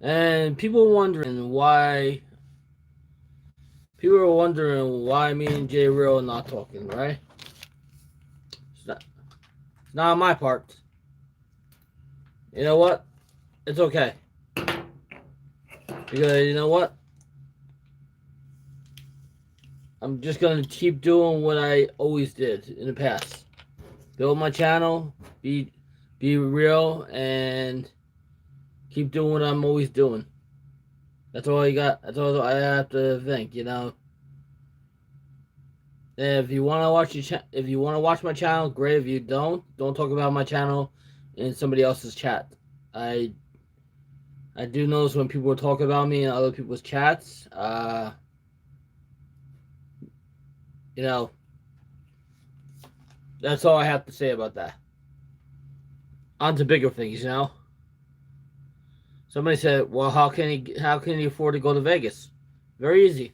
And people are wondering why me and Jay Real are not talking, right? It's not on my part. You know what? It's okay. Because you know what? I'm just gonna keep doing what I always did in the past. Build my channel, be real, and keep doing what I'm always doing. That's all you got. That's all I have to think. And if you want to watch my channel, great. If you don't talk about my channel in somebody else's chat. I I do notice when people talk about me in other people's chats. You know, that's all I have to say about that. On to bigger things. Somebody said, "Well, how can he afford to go to Vegas?" Very easy.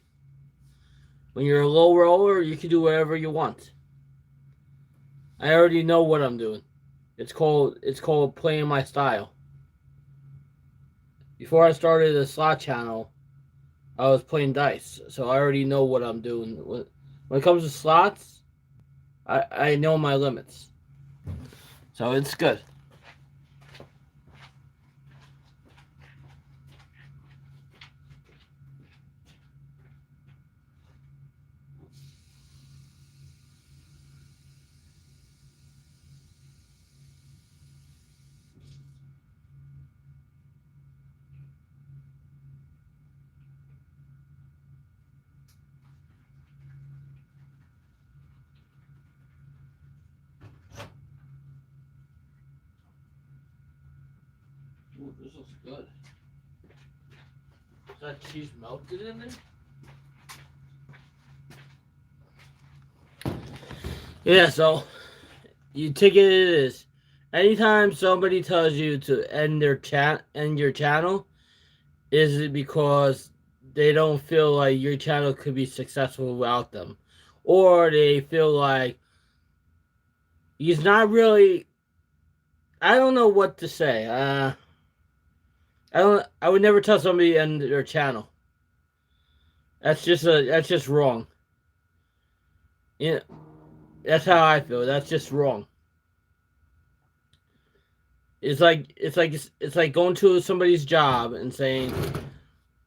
When you're a low roller, you can do whatever you want. I already know what I'm doing. It's called playing my style. Before I started the slot channel, I was playing dice, so I already know what I'm doing. When it comes to slots, I know my limits, so it's good. Ooh, this looks good. Is that cheese melted in there? Yeah, so you take it as anytime somebody tells you to end your channel, is it because they don't feel like your channel could be successful without them, or they feel like he's not really. I don't know what to say. I don't. I would never tell somebody to end their channel. That's just wrong. Yeah, that's how I feel. That's just wrong. It's like going to somebody's job and saying,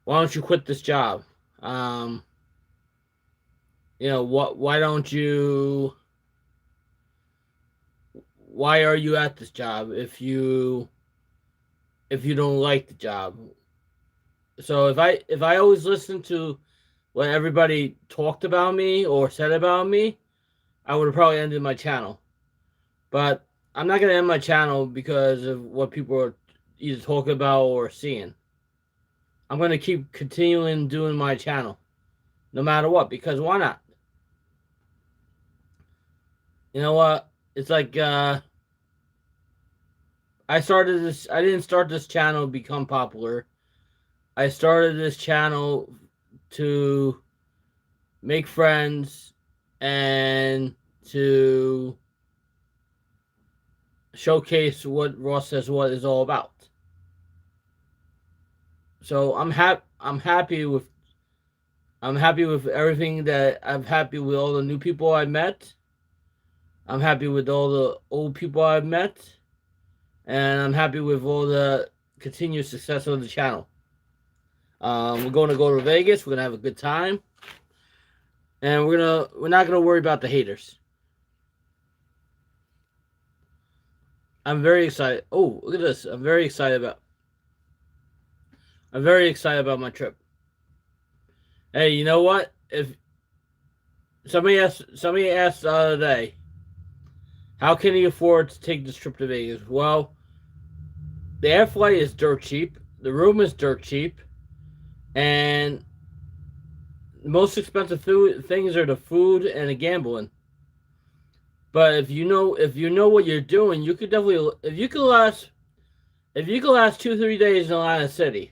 "Why don't you quit this job?" Um, what? Why don't you? Why are you at this job if you don't like the job? So if I always listen to what everybody talked about me or said about me, I would have probably ended my channel. But I'm not gonna end my channel because of what people are either talking about or seeing. I'm gonna keep continuing doing my channel, no matter what, because why not? You know what? It's like I didn't start this channel to become popular. I started this channel to make friends and to showcase what Ross Says What is all about. So I'm happy with everything that I'm happy with all the new people I met. I'm happy with all the old people I've met, and I'm happy with all the continued success of the channel. We're going to go to Vegas. We're gonna have a good time, and we're not gonna worry about the haters. I'm very excited. Oh, look at this! I'm very excited about my trip. Hey, you know what? If somebody asked the other day, how can he afford to take this trip to Vegas? Well, the air flight is dirt cheap. The room is dirt cheap, and the most expensive food things are the food and the gambling. But if you know what you're doing, you could definitely if you could last 2 3 days in Atlanta City,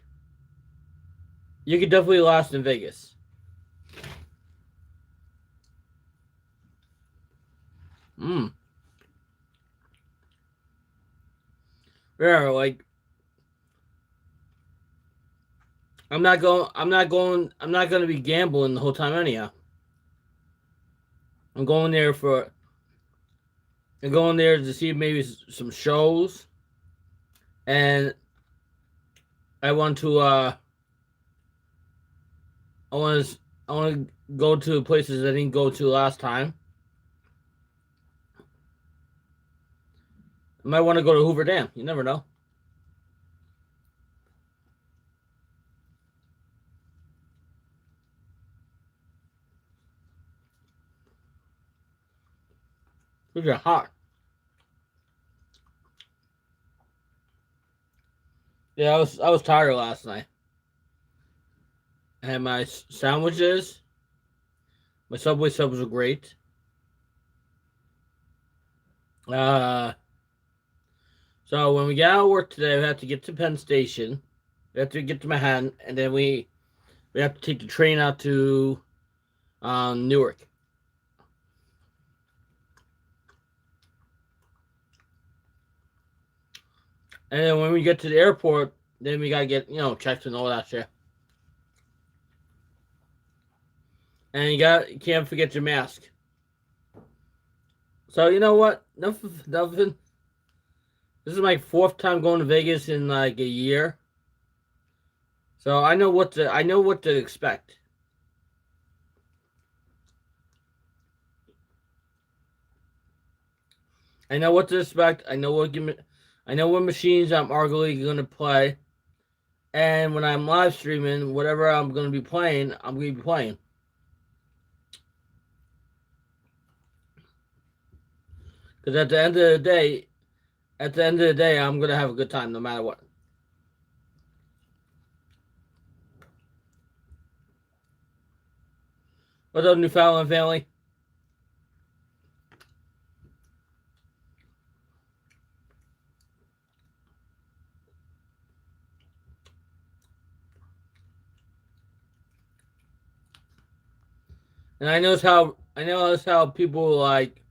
you could definitely last in Vegas. Mm. Yeah, like I'm not going. I'm not going. I'm not going to be gambling the whole time anyhow. I'm going there for. I'm going there to see maybe some shows, and I want to. I want to. I want to go to places I didn't go to last time. I might want to go to Hoover Dam. You never know. These are hot. Yeah, I was tired last night. I had my sandwiches. My Subway subs were great. Uh, so when we get out of work today, we have to get to Penn Station. We have to get to Manhattan, and then we have to take the train out to Newark. And then when we get to the airport, then we gotta get checked and all that shit. And you can't forget your mask. So you know what? Nothing. This is my fourth time going to Vegas in like a year. So I know what to expect. I know what to expect. I know what machines I'm arguably gonna play. And when I'm live streaming, whatever I'm gonna be playing, I'm gonna be playing. Because at the end of the day, I'm gonna have a good time no matter what. What's up, Newfoundland family? And I know how people like.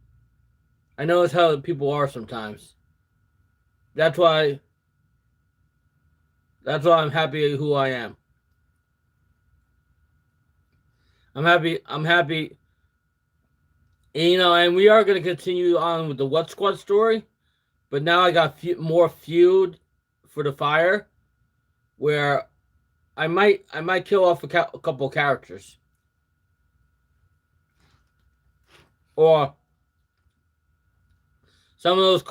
I know it's how people are sometimes. That's why. That's why I'm happy who I am. I'm happy. I'm happy. And we are going to continue on with the What Squad story, but now I got more feud for the fire, where I might kill off a couple of characters, or some of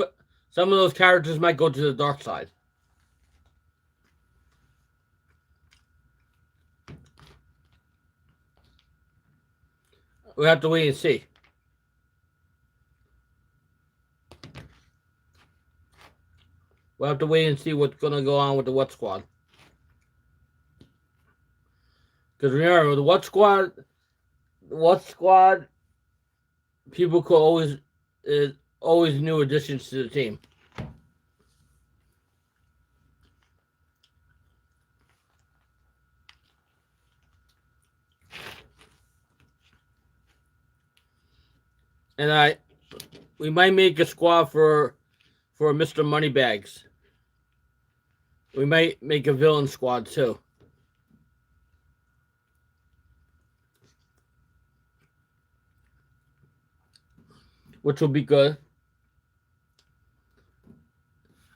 those characters might go to the dark side. We have to wait and see. We'll have to wait and see what's going to go on with the What Squad. Because remember, the What Squad, people could always new additions to the team. And we might make a squad for Mr. Moneybags. We might make a villain squad too, which will be good.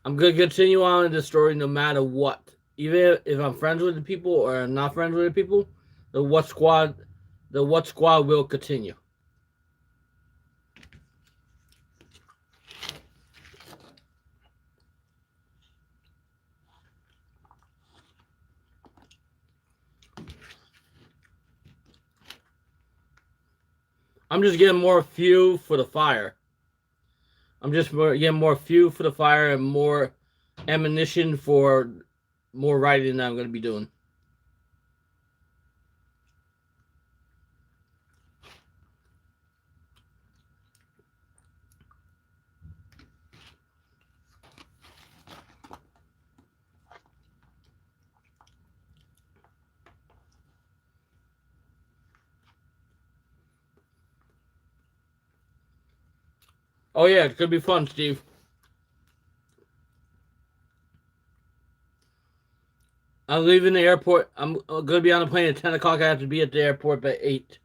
I'm gonna continue on in the story no matter what, even if I'm friends with the people or I'm not friends with the people. The What Squad will continue. I'm just getting more fuel for the fire. I'm just getting more fuel for the fire and more ammunition for more writing that I'm going to be doing. Oh yeah, it could be fun, Steve. I'm leaving the airport. I'm going to be on the plane at 10 o'clock. I have to be at the airport by 8.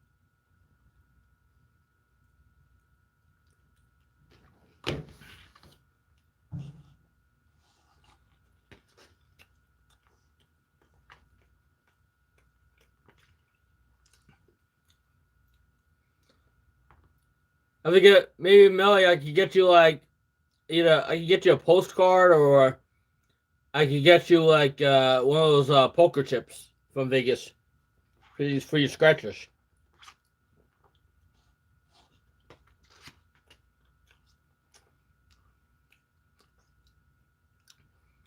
I think maybe Melly, I could get you like either I could get you a postcard or I could get you like one of those poker chips from Vegas for your scratchers.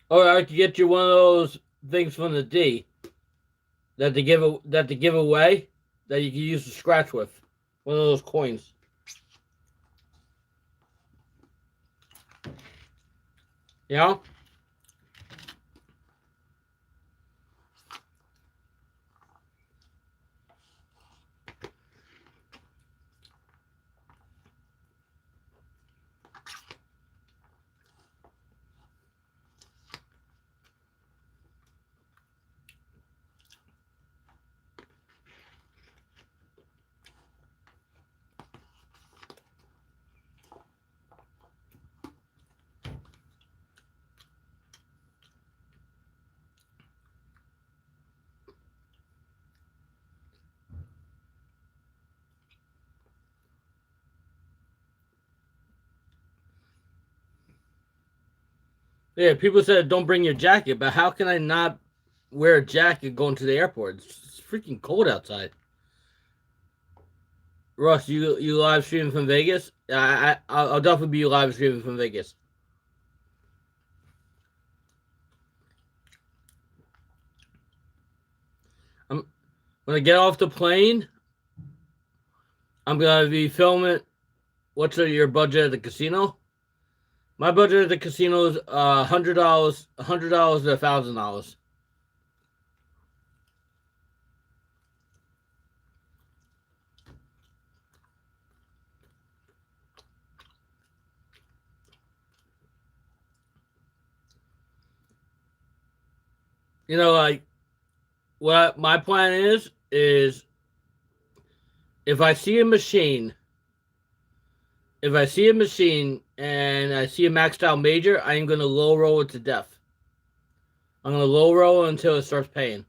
Or I could get you one of those things from the D that they give away that you can use to scratch with. One of those coins. You know? Yeah, people said don't bring your jacket, but how can I not wear a jacket going to the airport? It's freaking cold outside. Russ, you live streaming from Vegas? I'll definitely be live streaming from Vegas. When I get off the plane, I'm gonna be filming. What's your budget at the casino? My budget at the casino is $100, $100 to $1,000. You know, like what my plan is if I see a machine, if I see a machine and I see a maxed out major, I'm gonna low roll it to death. I'm gonna low roll until it starts paying.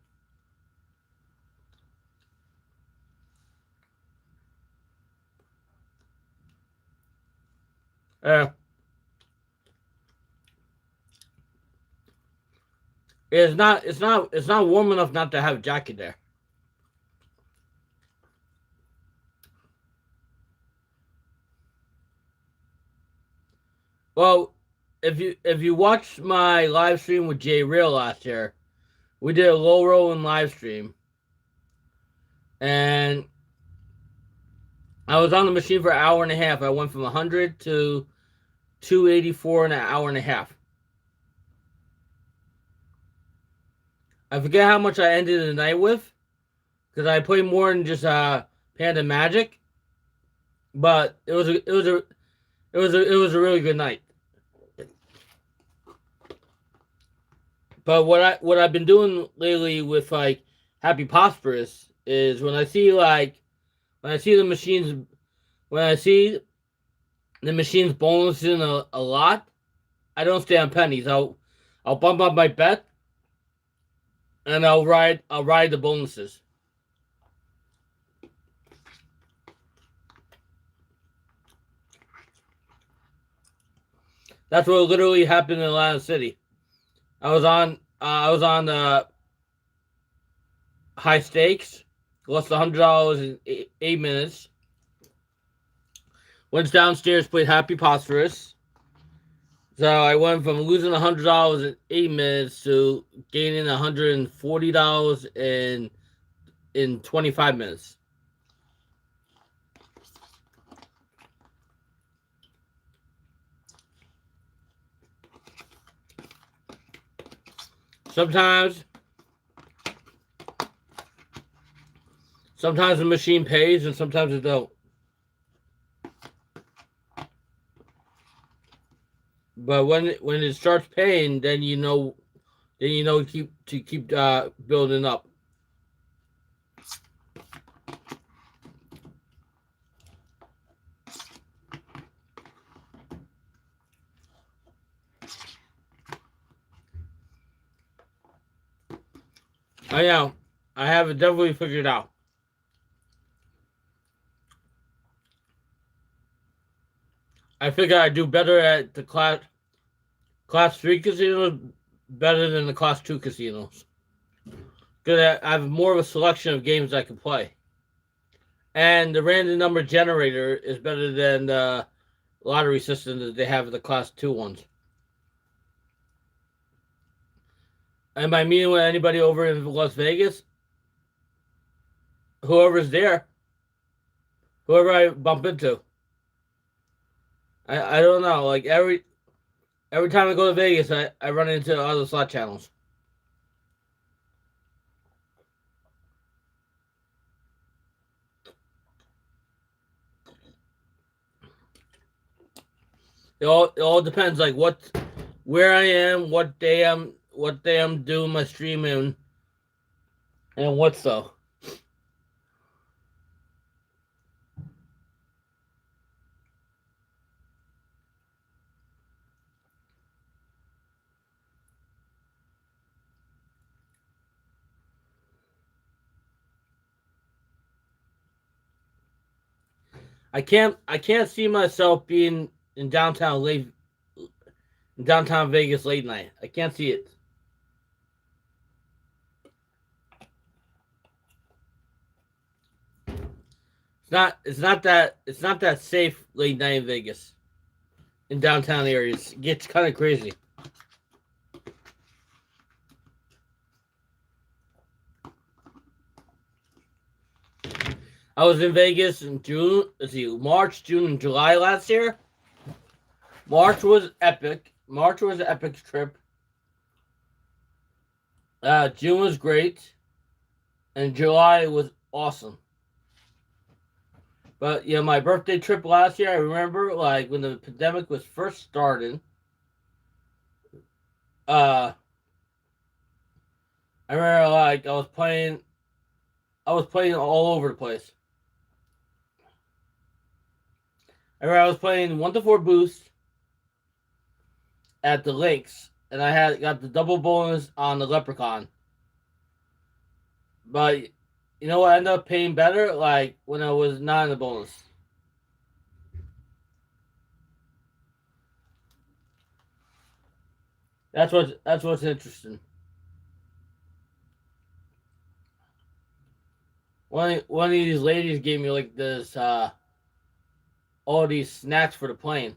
Uh, it's not warm enough not to have a jacket there. Well, if you watched my live stream with Jay Real last year, we did a low rolling live stream, and I was on the machine for an hour and a half. I went from 100 to 284 in an hour and a half. I forget how much I ended the night with, because I played more than just Panda Magic, but it was a really good night. But what I've been doing lately with like Happy Prosperous is when I see the machines when I see the machines bonusing a lot, I don't stay on pennies. I'll bump up my bet and I'll ride the bonuses. That's what literally happened in Atlantic City. I was on high stakes, lost $100 in 8 minutes. Went downstairs, played Happy Prosperous. So I went from losing $100 in 8 minutes to gaining $140 in 25 minutes. Sometimes the machine pays and sometimes it don't. But when it starts paying, then you know then you know keep building up. I know. I have it definitely figured out. I figure I do better at the class 3 casinos better than the class 2 casinos. Because I have more of a selection of games I can play. And the random number generator is better than the lottery system that they have in the class 2 ones. Am I meeting with anybody over in Las Vegas? Whoever's there. Whoever I bump into. I don't know. Like every time I go to Vegas, I run into other slot channels. It all depends like where I am, what day I'm doing my streaming, and what so. I can't see myself being in downtown Vegas late night. I can't see it. It's not that safe late night in Vegas. In downtown areas. It gets kind of crazy. I was in Vegas in June. Let's see, March, June, and July last year. March was epic. March was an epic trip. June was great, and July was awesome. But yeah, my birthday trip last year, I remember like when the pandemic was first starting. Uh, I remember like I was playing all over the place. I remember I was playing 1 to 4 boost at the links, and I had got the double bonus on the Leprechaun. But you know what? I ended up paying better like when I was not in the bonus. That's what's interesting. One of these ladies gave me like this all these snacks for the plane.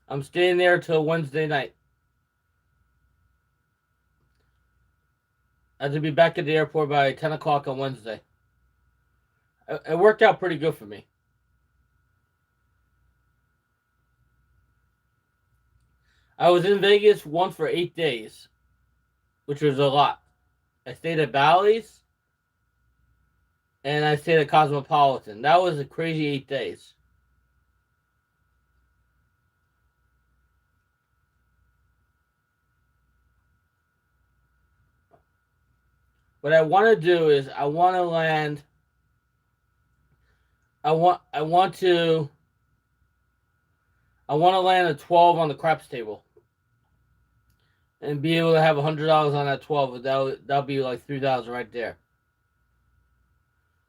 I'm staying there till Wednesday night. I have to be back at the airport by 10 o'clock on Wednesday. It worked out pretty good for me. I was in Vegas once for 8 days, which was a lot. I stayed at Bally's and I stayed at Cosmopolitan. That was a crazy 8 days. What I want to do is I want to land. I want to land a 12 on the craps table and be able to have $100 on that 12. That'll be like 3,000 right there.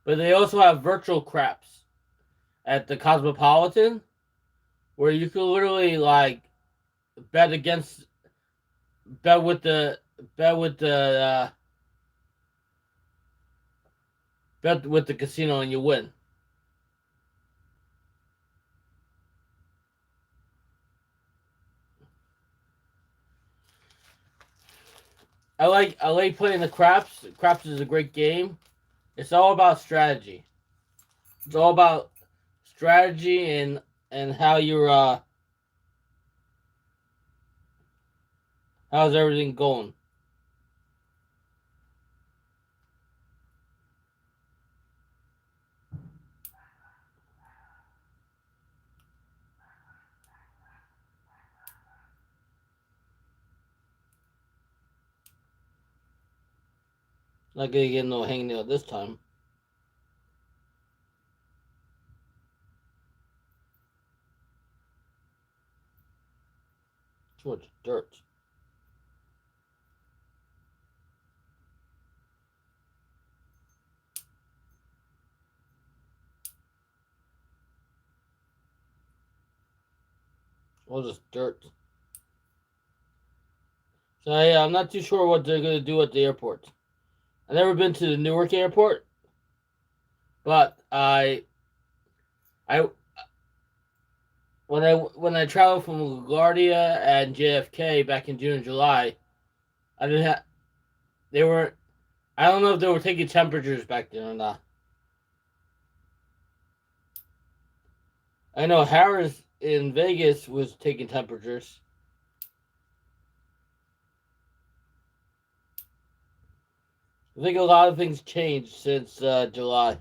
But they also have virtual craps at the Cosmopolitan where you can literally like bet against bet with the bet with the bet with the casino and you win. I like playing the craps. Craps is a great game. It's all about strategy. It's all about strategy and how you're how's everything going. Not gonna get no hangnail this time. Too much dirt. All this dirt. So yeah, I'm not too sure what they're gonna do at the airport. I've never been to the Newark airport, but I when I traveled from LaGuardia and JFK back in June and July, I didn't have they were I don't know if they were taking temperatures back then or not. I know Harris in Vegas was taking temperatures. I think a lot of things changed since July.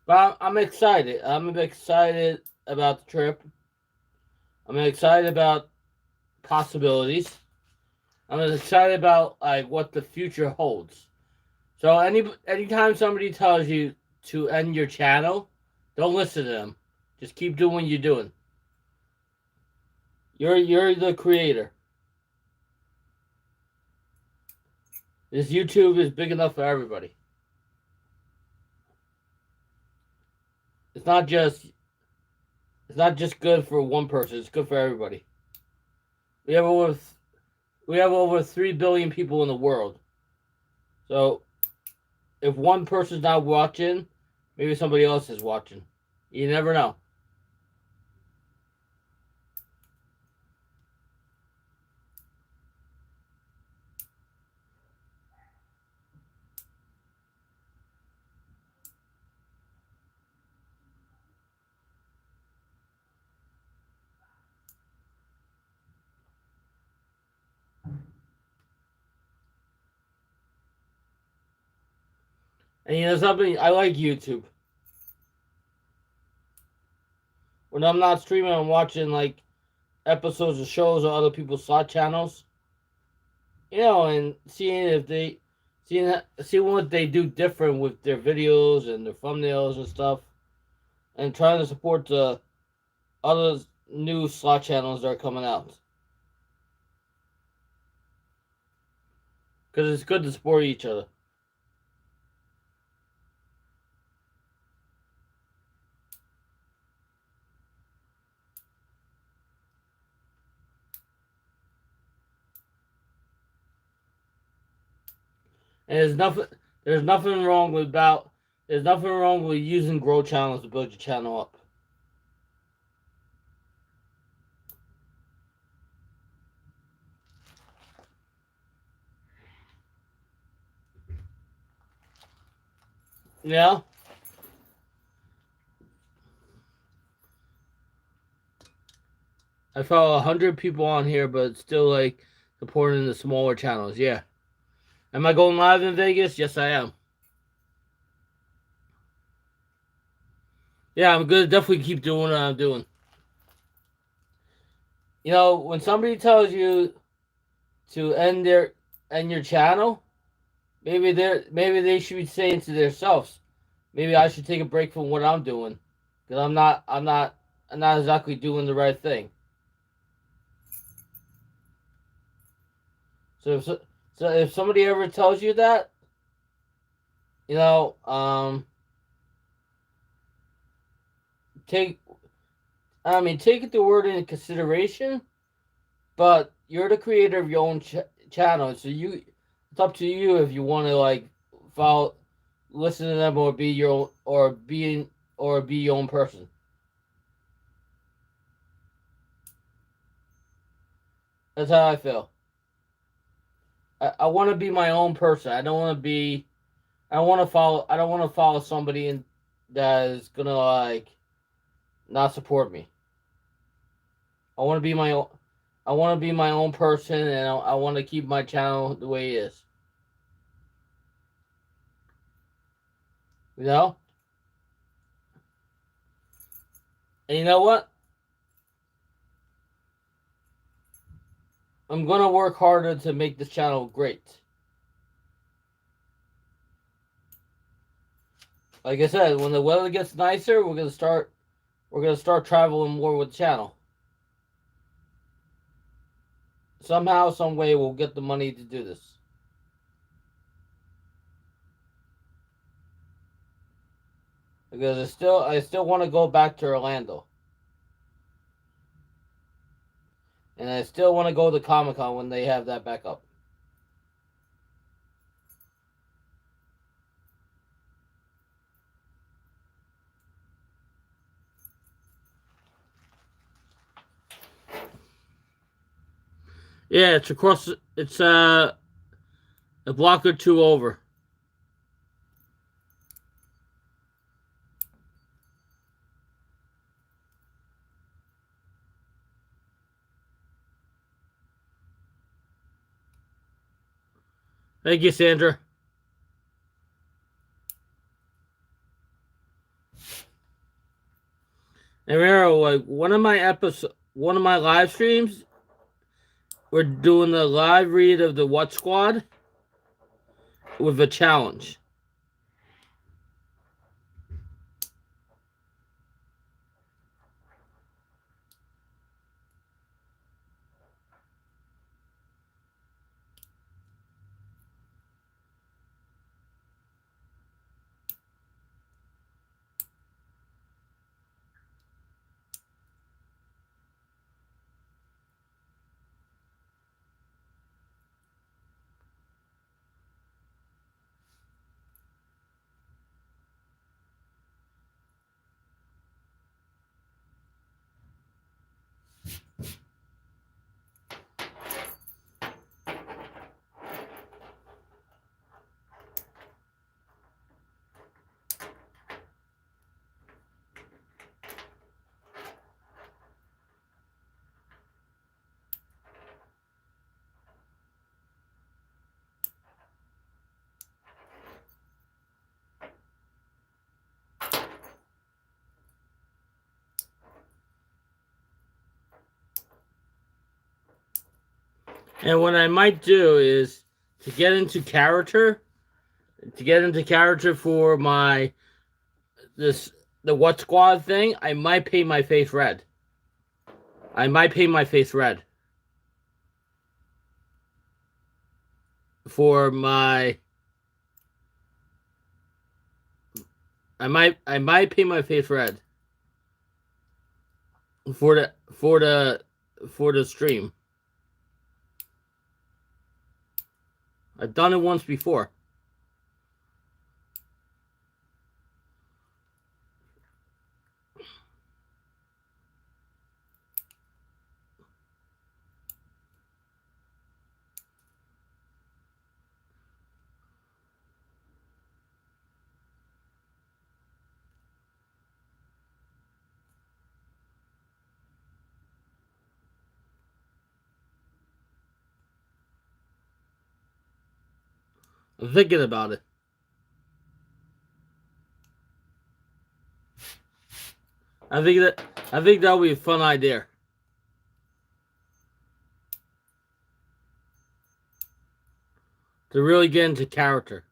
But I'm excited. I'm excited about the trip. I'm excited about possibilities. I'm excited about like what the future holds. So anytime somebody tells you to end your channel, don't listen to them. Just keep doing what you're doing. You're the creator. This YouTube is big enough for everybody. It's not just it's not just good for one person. It's good for everybody. We have over we have over 3 billion people in the world. So if one person's not watching, maybe somebody else is watching. You never know. And you know something? I like YouTube. When I'm not streaming, I'm watching like episodes of shows or other people's slot channels. You know, and seeing what they do different with their videos and their thumbnails and stuff, and trying to support the other new slot channels that are coming out. Because it's good to support each other. And there's nothing wrong with about there's nothing wrong with using growth channels to build your channel up. Yeah. I follow 100 people on here, but still like supporting the smaller channels. Yeah. Am I going live in Vegas? Yes, I am. Yeah, I'm gonna definitely keep doing what I'm doing. You know, when somebody tells you to end your channel, maybe they should be saying to themselves, maybe I should take a break from what I'm doing, because I'm not exactly doing the right thing. So if somebody ever tells you that, you know, take take the word into consideration, but you're the creator of your own channel, so it's up to you if you want to like follow, listen to them, or be your own, or be your own person. That's how I feel. I want to be my own person. I don't want to be. I don't want to follow. I don't want to follow somebody that is gonna like not support me. I want to be my own. I want to be my own person, and I want to keep my channel the way it is. You know. And you know what? I'm gonna work harder to make this channel great. Like I said, when the weather gets nicer, we're gonna start traveling more with the channel. Somehow, some way, we'll get the money to do this. Because I still want to go back to Orlando, and I still want to go to Comic Con when they have that back up. Yeah, it's across. It's a block or two over. Thank you, Sandra. And remember, like one of my live streams, we're doing the live read of the What Squad with a challenge. And what I might do is to get into character for my the What Squad thing. I might paint my face red. For my. I might paint my face red for the stream. I've done it once before. I'm thinking about it. I think that would be a fun idea. To really get into character.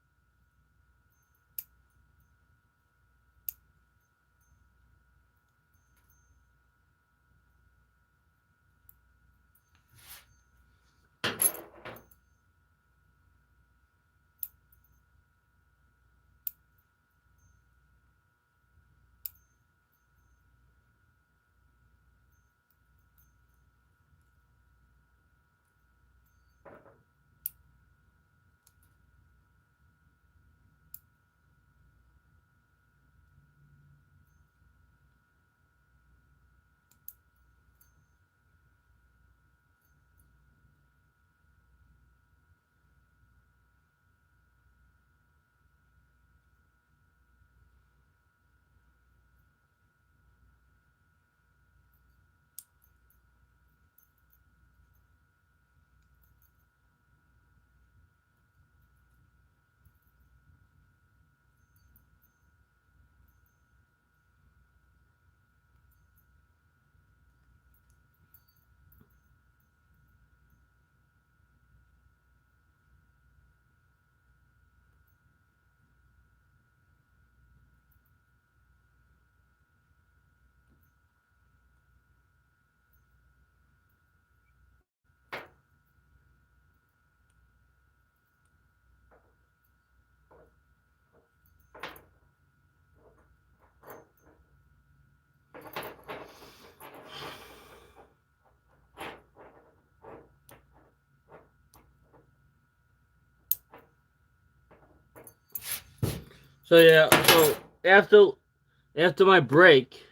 So yeah, so after my break,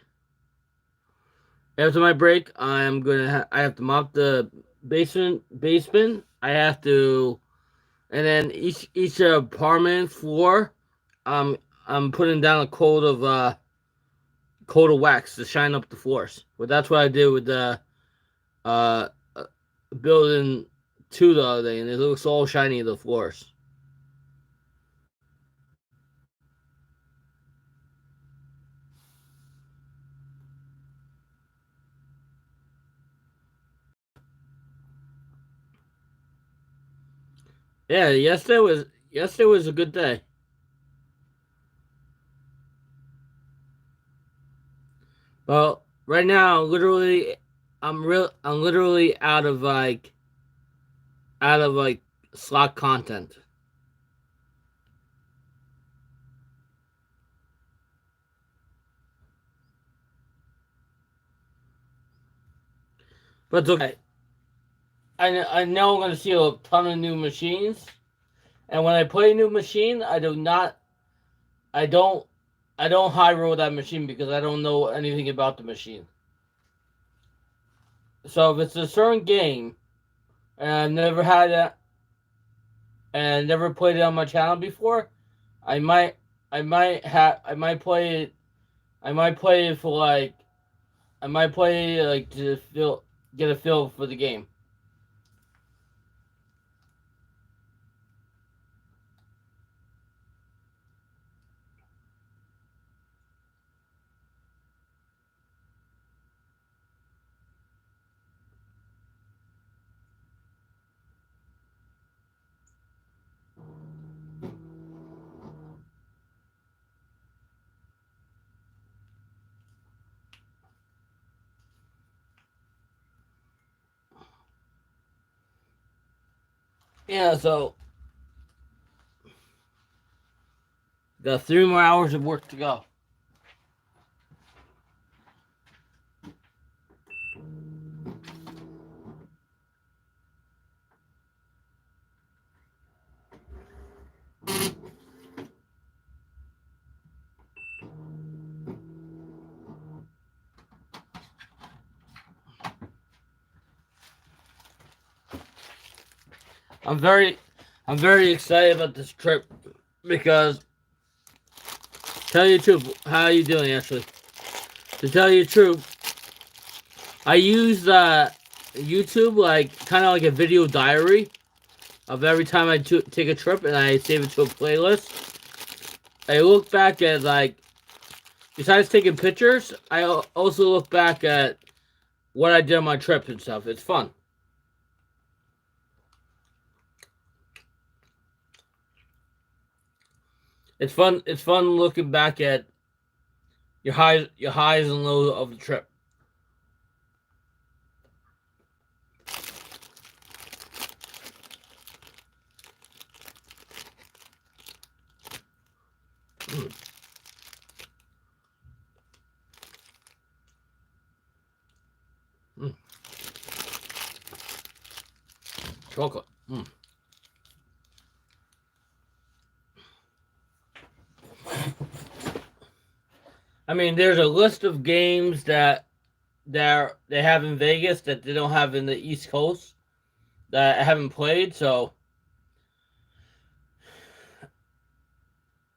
I have to mop the basement. I have to, and then each apartment floor, um, I'm putting down a coat of wax to shine up the floors. But that's what I did with the uh building two the other day, and it looks all shiny the floors. Yeah, yesterday was a good day. Well, right now, literally, I'm literally out of like slot content. But it's okay. I know I'm gonna see a ton of new machines, and when I play a new machine, I don't I don't high roll that machine because I don't know anything about the machine. So if it's a certain game and I've never had it and never played it on my channel before, I might I might play it for like I might play like to feel get a feel for the game. Yeah, so got 3 more hours of work to go. I'm very I'm very excited about this trip because tell you the truth, how are you doing Ashley? To tell you the truth, I use YouTube like kind of like a video diary of every time I take a trip and I save it to a playlist. I look back at like besides taking pictures, I also look back at what I did on my trip and stuff. It's fun. It's fun. It's fun looking back at your highs and lows of the trip. Mm, mm, chocolate. Mm. I mean, there's a list of games that they have in Vegas that they don't have in the East Coast that I haven't played. So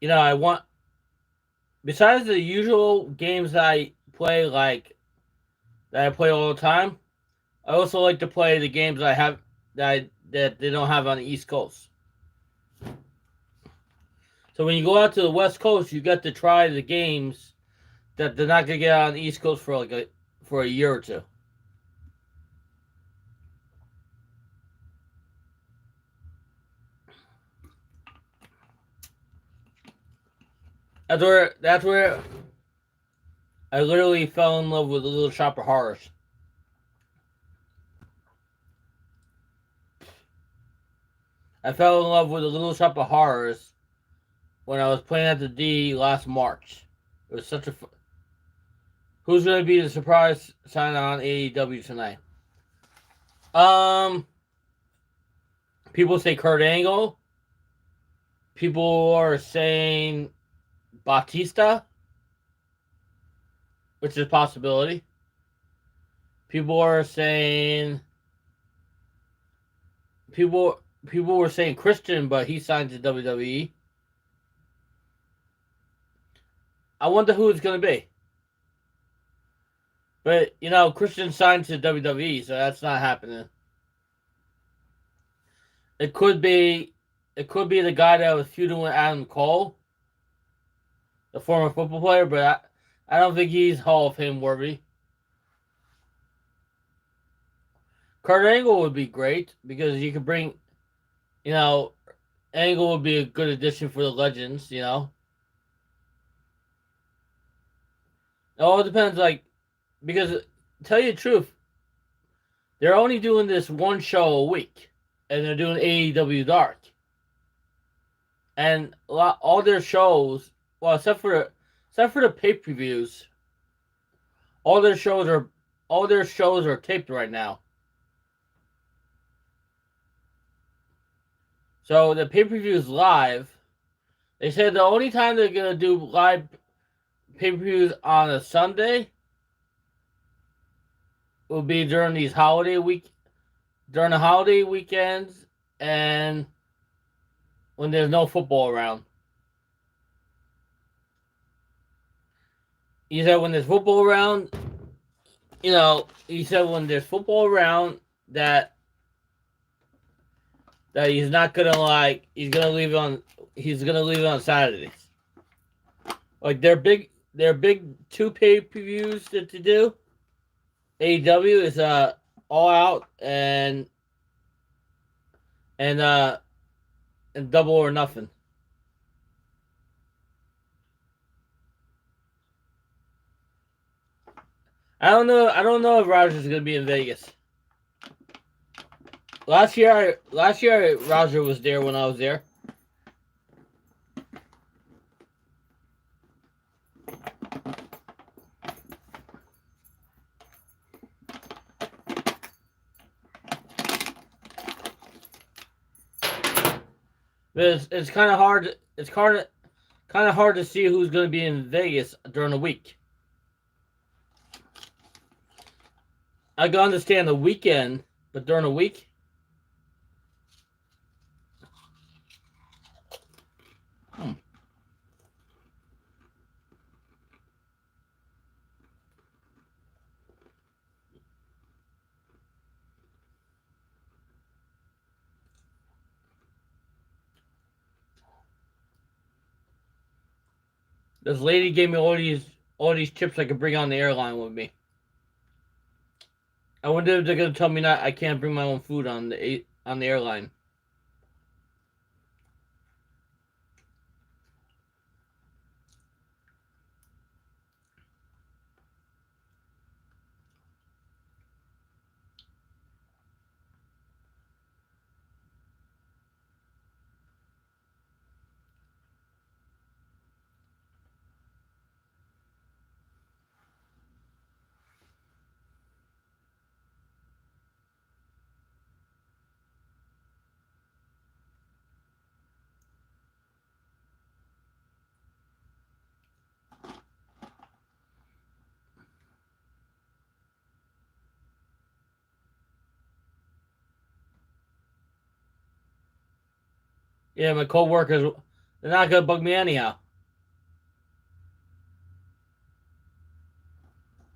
I want besides the usual games that I play that I play all the time. I also like to play the games I have that they don't have on the East Coast. So when you go out to the West Coast, you get to try the games that they're not gonna get on the East Coast for for a year or two. That's where I literally fell in love with the Little Shop of Horrors. I fell in love with the Little Shop of Horrors when I was playing at the D last March. It was such a. Who's going to be the surprise sign on AEW tonight? Um, People say Kurt Angle. People are saying Bautista, which is a possibility. People are saying people were saying Christian, but he signed to WWE. I wonder who it's going to be. But Christian signed to WWE, so that's not happening. It could be the guy that was feuding with Adam Cole, the former football player, but I don't think he's Hall of Fame worthy. Kurt Angle would be great because you could bring, Angle would be a good addition for the Legends, It all depends, because tell you the truth, they're only doing this one show a week, and they're doing AEW Dark. And all their shows, well, except for the pay-per-views, all their shows are taped right now. So the pay-per-view is live. They said the only time they're gonna do live pay-per-views on a Sunday will be during the holiday weekends, and when there's no football around. He said when there's football around, he said when there's football around that he's not gonna he's gonna leave it on Saturdays. Like their big two pay-per-views to do. AEW is All Out and Double or Nothing. I don't know if Roger's gonna be in Vegas. Last year Roger was there when I was there. But it's kind of hard. It's kind of hard to see who's going to be in Vegas during the week. I can understand the weekend, but during the week. This lady gave me all these chips I could bring on the airline with me. I wonder if they're gonna tell me I can't bring my own food on the airline. Yeah, my co-workers, they're not gonna bug me anyhow.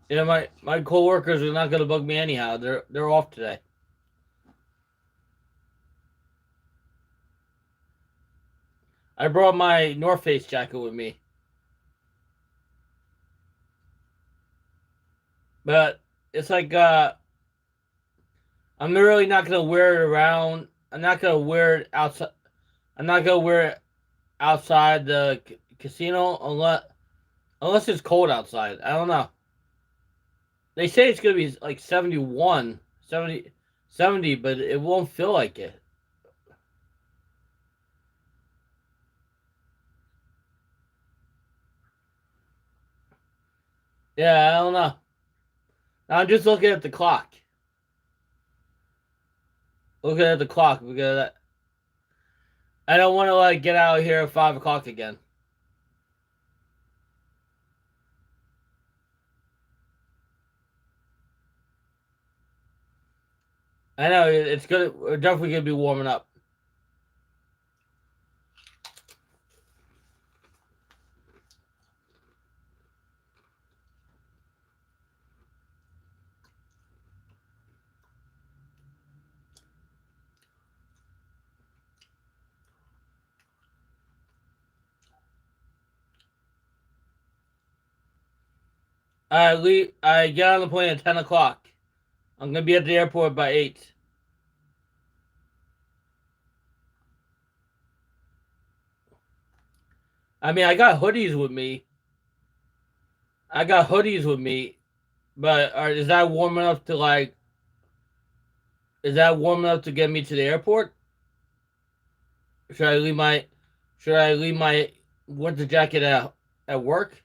Yeah, my co-workers are not gonna bug me anyhow. They're off today. I brought my North Face jacket with me. But it's like I'm really not gonna wear it around. I'm not gonna wear it outside. I'm not gonna wear it outside the casino unless it's cold outside. I don't know. They say it's gonna be like 71, 70, but it won't feel like it. Yeah, I don't know. I'm just looking at the clock. Looking at the clock because I don't want to get out of here at 5 o'clock again. I know it's good. We're definitely gonna be warming up. I get on the plane at 10 o'clock. I'm gonna be at the airport by 8. I mean, I got hoodies with me. But is that warm enough to like? Is that warm enough to get me to the airport? Should I leave my Should I leave my winter jacket at work?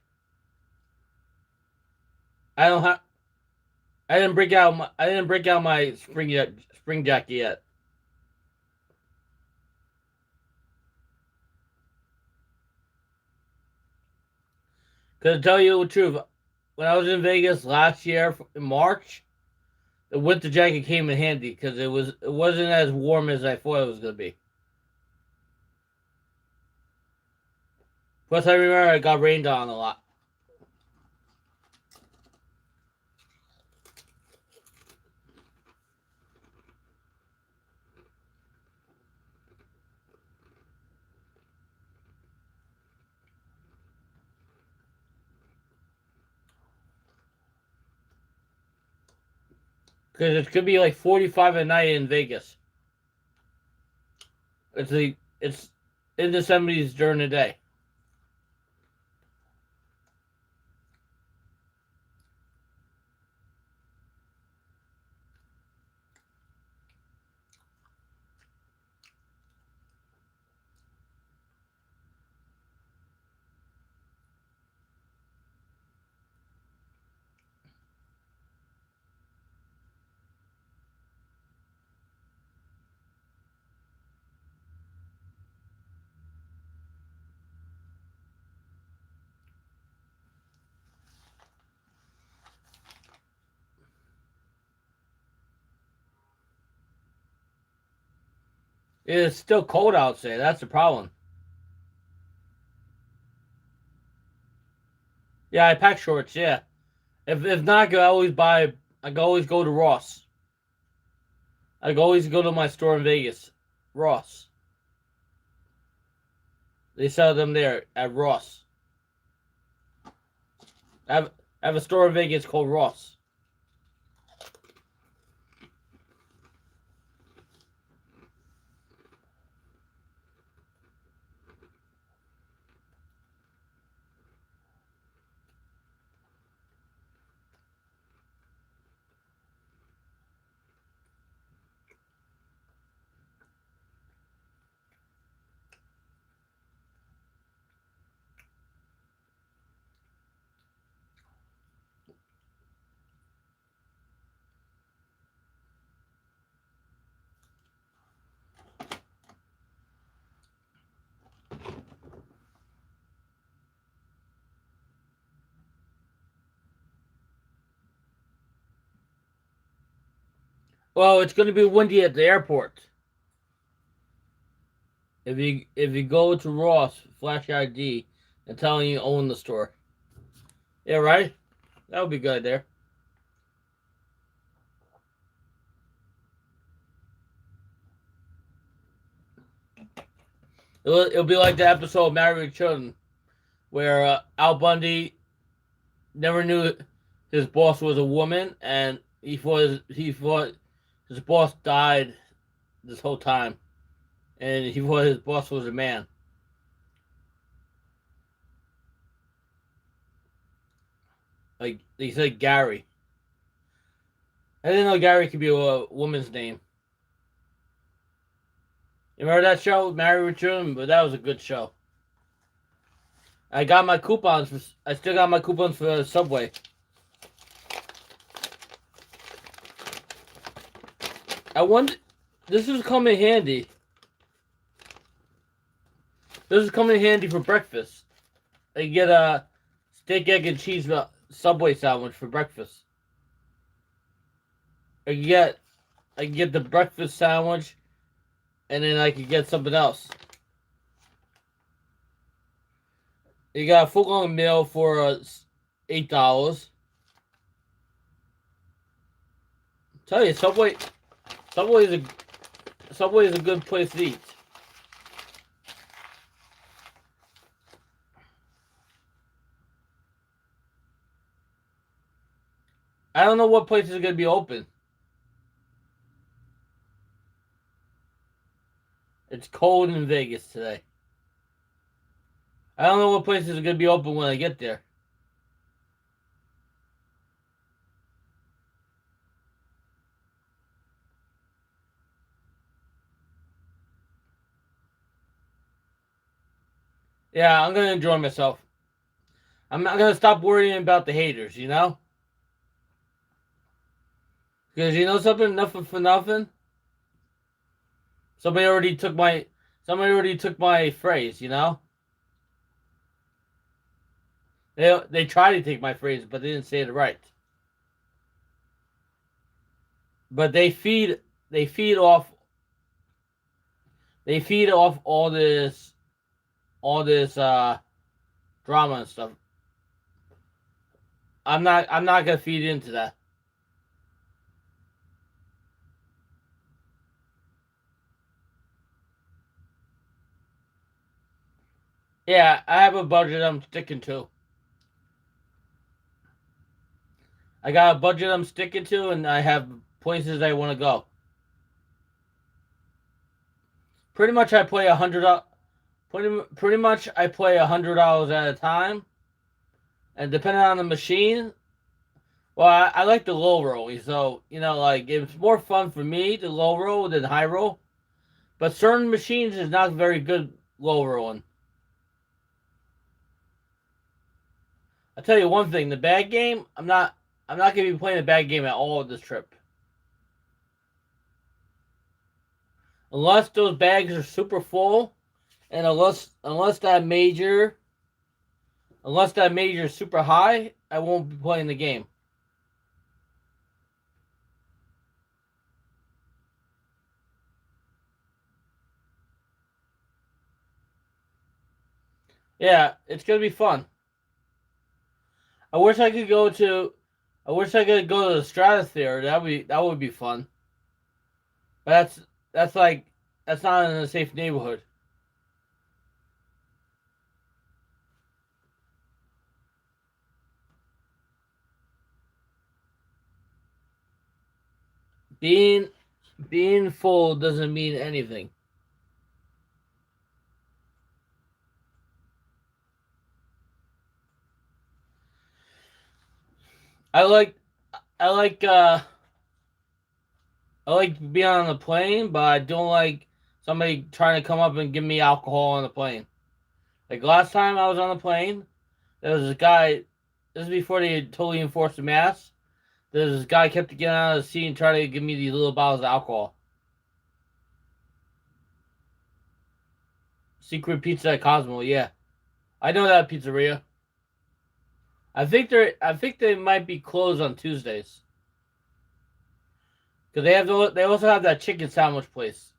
I don't have. I didn't break out my spring jacket yet. Cause to tell you the truth, when I was in Vegas last year in March, the winter jacket came in handy because it wasn't as warm as I thought it was gonna be. Plus, I remember it got rained on a lot. Because it could be like 45 at night in Vegas. It's in the 70s during the day. It's still cold outside. That's the problem. Yeah, I pack shorts. Yeah, if not, I can always go to Ross. I can always go to my store in Vegas, Ross. They sell them there at Ross. I have a store in Vegas called Ross. Well, it's going to be windy at the airport. If you go to Ross, flash ID, and tell them you own the store. Yeah, right. That would be good there. It'll be like the episode of Married with Children, where Al Bundy never knew his boss was a woman, and he thought his boss died this whole time, and he thought his boss was a man. Like he said, Gary. I didn't know Gary could be a woman's name. You remember that show, Married with Children? But that was a good show. I got my coupons. I still got my coupons for Subway. I wonder. This is coming handy. This is coming handy for breakfast. I get a steak, egg, and cheese Subway sandwich for breakfast. I get I can get the breakfast sandwich, and then I could get something else. You got a full-on meal for $8. Tell you, Subway is a good place to eat. I don't know what places are going to be open. It's cold in Vegas today. I don't know what places are going to be open when I get there. Yeah, I'm going to enjoy myself. I'm not going to stop worrying about the haters, you know? Because you know something? Nothing for nothing. Somebody already took my phrase, you know? They tried to take my phrase, but they didn't say it right. But they feed off all this drama and stuff. I'm not gonna feed into that. Yeah, I have a budget I'm sticking to. I got a budget I'm sticking to, and I have places I want to go. Pretty much, I play $100. Pretty much, I play $100 at a time, and depending on the machine. Well, I like the low roll, so you know, like it's more fun for me to low roll than high roll. But certain machines is not very good low rolling. I'll tell you one thing: the bag game. I'm not gonna be playing the bag game at all this trip, unless those bags are super full, and unless that major is super high, I won't be playing the game. Yeah, it's gonna be fun. I wish I could go to the Stratosphere. That would be fun. But that's not in a safe neighborhood. Being full doesn't mean anything. I like I like I like being on the plane, but I don't like somebody trying to come up and give me alcohol on the plane. Like last time I was on the plane, there was a guy. This is before they totally enforced the mask. There's this guy kept getting out of the seat and trying to give me these little bottles of alcohol. Secret Pizza at Cosmo, yeah, I know that pizzeria. I think they might be closed on Tuesdays because they also have that chicken sandwich place.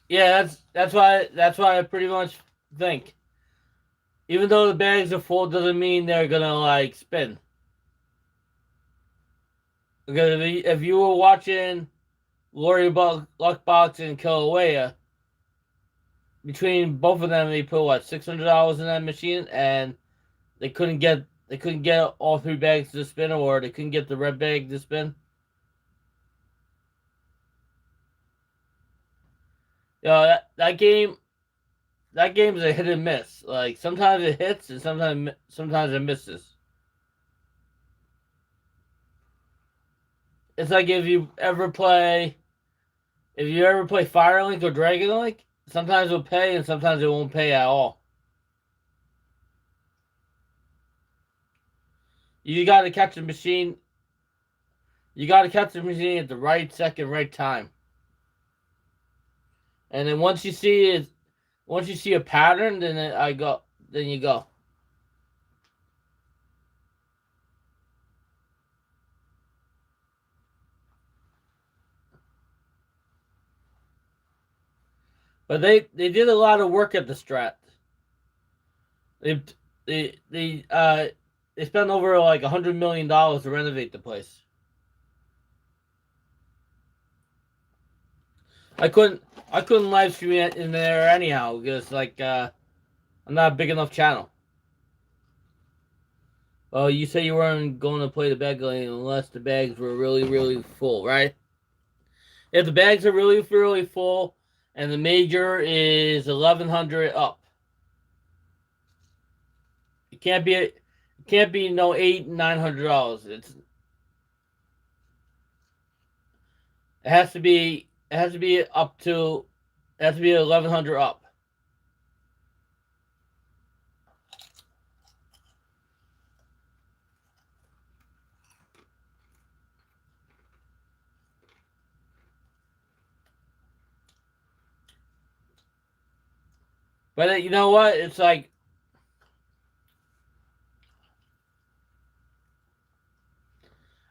Yeah, that's why I pretty much think. Even though the bags are full, doesn't mean they're gonna like spin. Because if you were watching Lori Luckbox and Kilauea, between both of them, they put what $600 in that machine, and they couldn't get all three bags to spin, or they couldn't get the red bag to spin. You know, that game is a hit and miss. Like sometimes it hits and sometimes it misses. It's like if you ever play Firelink or Dragon Link, sometimes it'll pay and sometimes it won't pay at all. You got to catch the machine. You got to catch the machine at the right second, right time. And then once you see it, Once you see a pattern, then I go. Then you go. But they did a lot of work at the Strat. They they they uh they spent over like $100 million to renovate the place. I couldn't I couldn't live stream it in there anyhow because like I'm not a big enough channel. Well, you say you weren't going to play the bag lane unless the bags were really full, right? If the bags are really full and the major is 1100 up, it can't be no $800-900. It has to be up to it has to be 1100 up. But you know what? It's like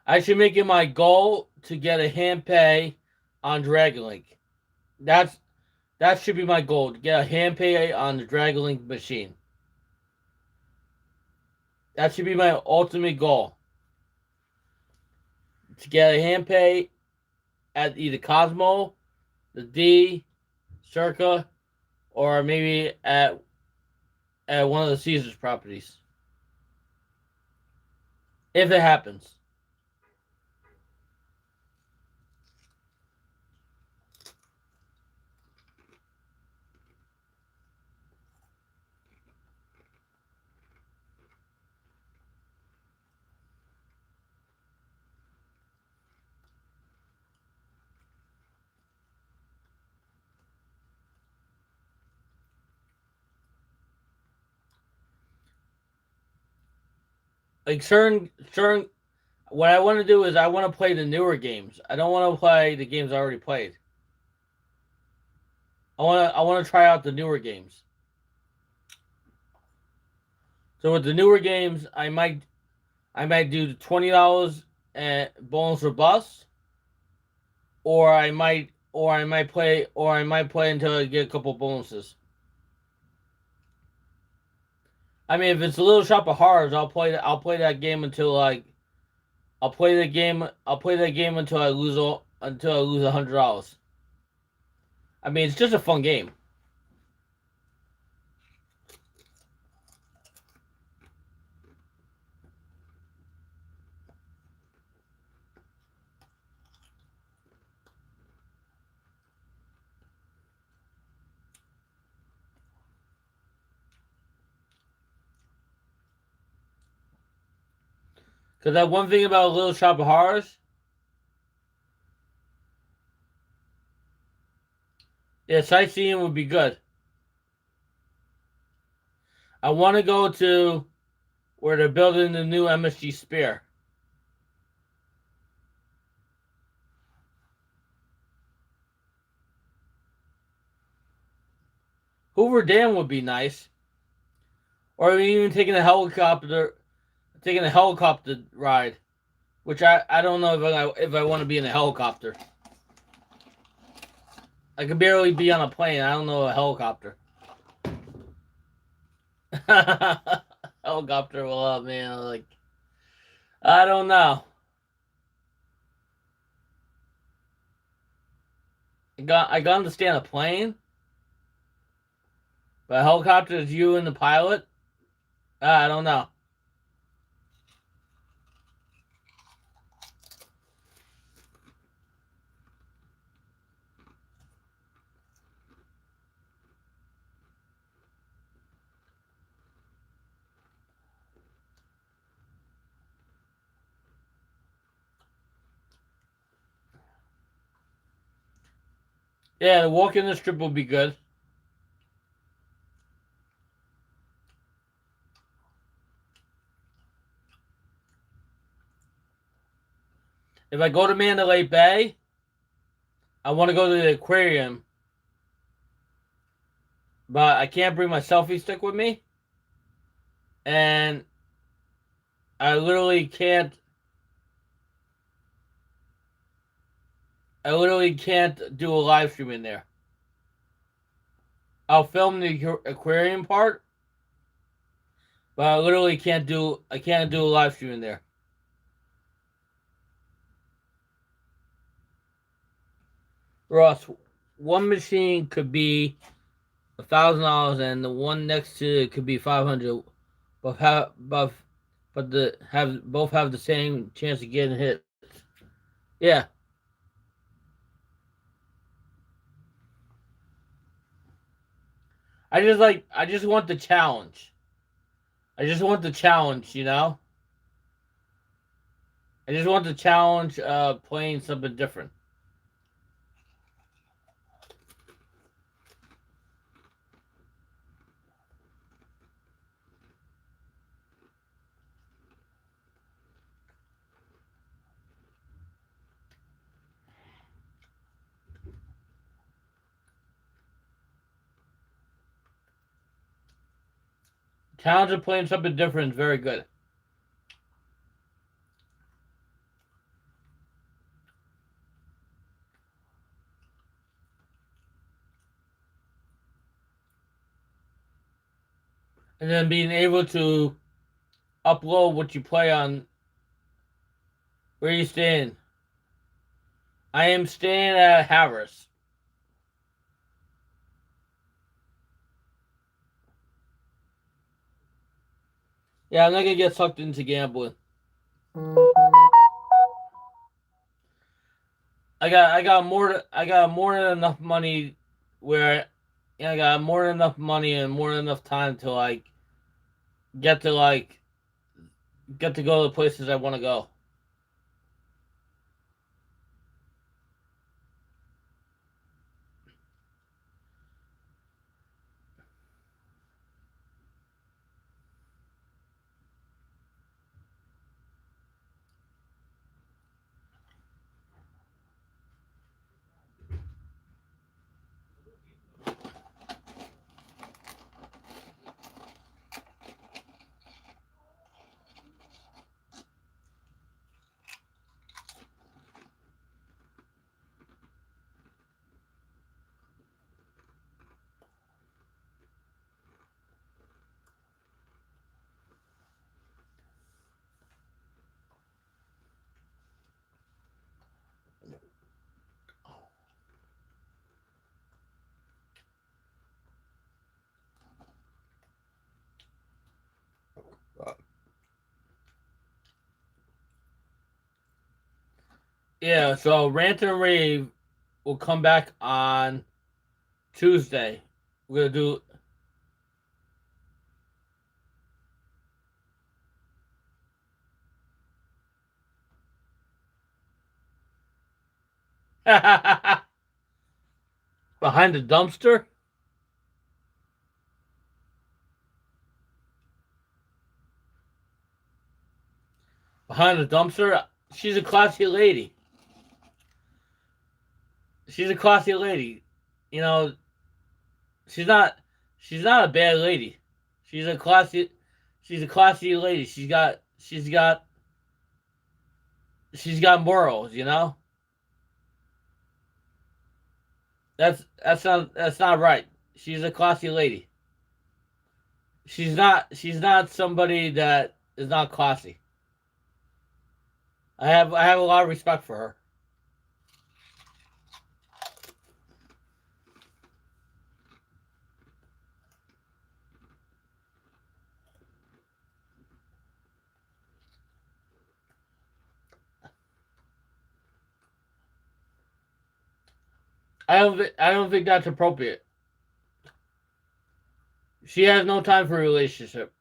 I should make it my goal to get a hand pay on Dragon Link. That's that should be my goal, to get a hand pay on the Dragon Link machine. That should be my ultimate goal. To get a hand pay at either Cosmo, the D, Circa, or maybe at one of the Caesars properties. If it happens. Like certain what I want to do is I want to play the newer games. I don't want to play the games I already played. I want to try out the newer games. So with the newer games, I might do the $20 and bonus or bust, or I might play until I get a couple bonuses. I mean, if it's a Little Shop of Horrors, I'll play that game until like I'll play that game until I lose $100. I mean, it's just a fun game. Because that one thing about Little Shop of Horrors, yeah, sightseeing would be good. I want to go to where they're building the new MSG Spear. Hoover Dam would be nice, or even taking a helicopter ride, which I don't know if I want to be in a helicopter. I could barely be on a plane. I don't know a helicopter. Helicopter, well, man, like I don't know. I got understand a plane, but a helicopter is you and the pilot. I don't know. Yeah, the walk in the strip would be good. If I go to Mandalay Bay, I want to go to the aquarium. but I can't bring my selfie stick with me, and I literally can't. I literally can't do a live stream in there. I'll film the aquarium part, but I literally can't do. I can't do a live stream in there. Ross, one machine could be $1,000, and the one next to it could be 500. But the have both have the same chance of getting hit. Yeah. I just want the challenge. I just want the challenge, you know? I just want the challenge playing something different. Challenge of playing something different is very good. And then being able to upload what you play on. Where are you staying? I am staying at Harris. Yeah, I'm not gonna get sucked into gambling. I got more than enough money where I got more than enough money and more than enough time to get to like get to go to the places I want to go. Yeah, so Rant and Rave will come back on Tuesday. We're gonna do. Behind the dumpster. Behind the dumpster. She's a classy lady. She's a classy lady. You know, she's not. She's not a bad lady. She's a classy. She's a classy lady. She's got morals. You know. That's not right. She's a classy lady. She's not somebody that is not classy. I have a lot of respect for her. I don't think that's appropriate. She has no time for a relationship.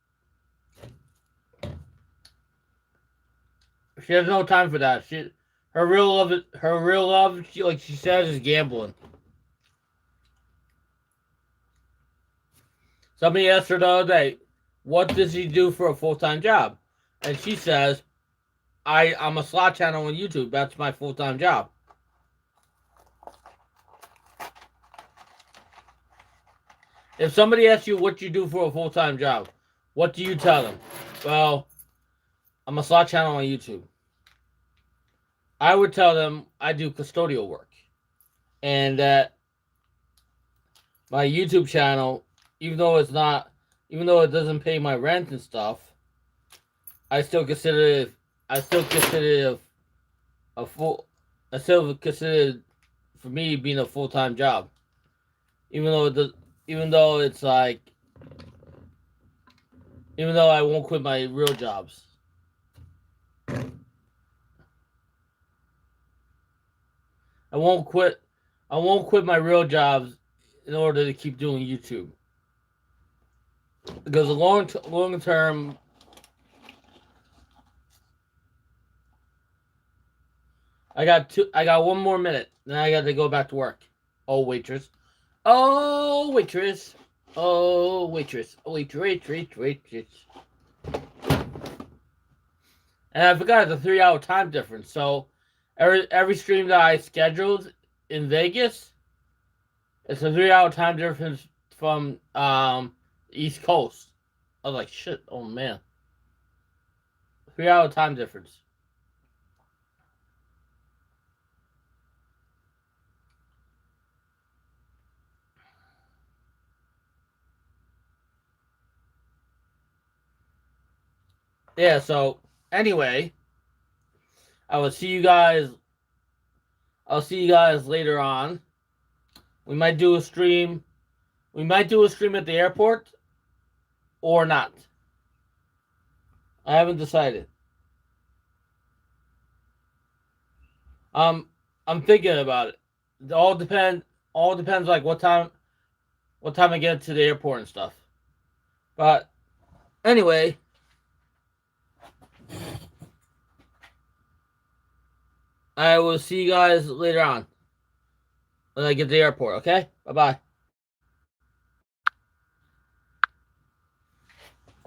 She has no time for that. Her real love, like she says, is gambling. Somebody asked her the other day, "What does he do for a full time job?" And she says, I'm a slot channel on YouTube. That's my full time job." If somebody asks you what you do for a full-time job, what do you tell them? Well, I'm a slot channel on YouTube. I would tell them I do custodial work, and that my YouTube channel, even though it doesn't pay my rent and stuff, I still consider it. I still consider it a full. I still consider it for me being a full-time job, even though it does, even though it's like, even though I won't quit my real jobs. I won't quit. I won't quit my real jobs in order to keep doing YouTube. Because the long term, I got 1 more minute. Then I got to go back to work. Oh waitress, oh waitress, oh waitress, waitress. And I forgot the 3 hour time difference. So every stream that I scheduled in Vegas, it's a 3 hour time difference from East Coast. I was like, shit, oh man. 3 hour time difference. Yeah, so anyway, I will see you guys. I'll see you guys later on. We might do a stream. We might do a stream at the airport or not. I haven't decided. I'm thinking about it. It all depends like what time I get to the airport and stuff. But anyway, I will see you guys later on when I get to the airport, okay? Bye-bye.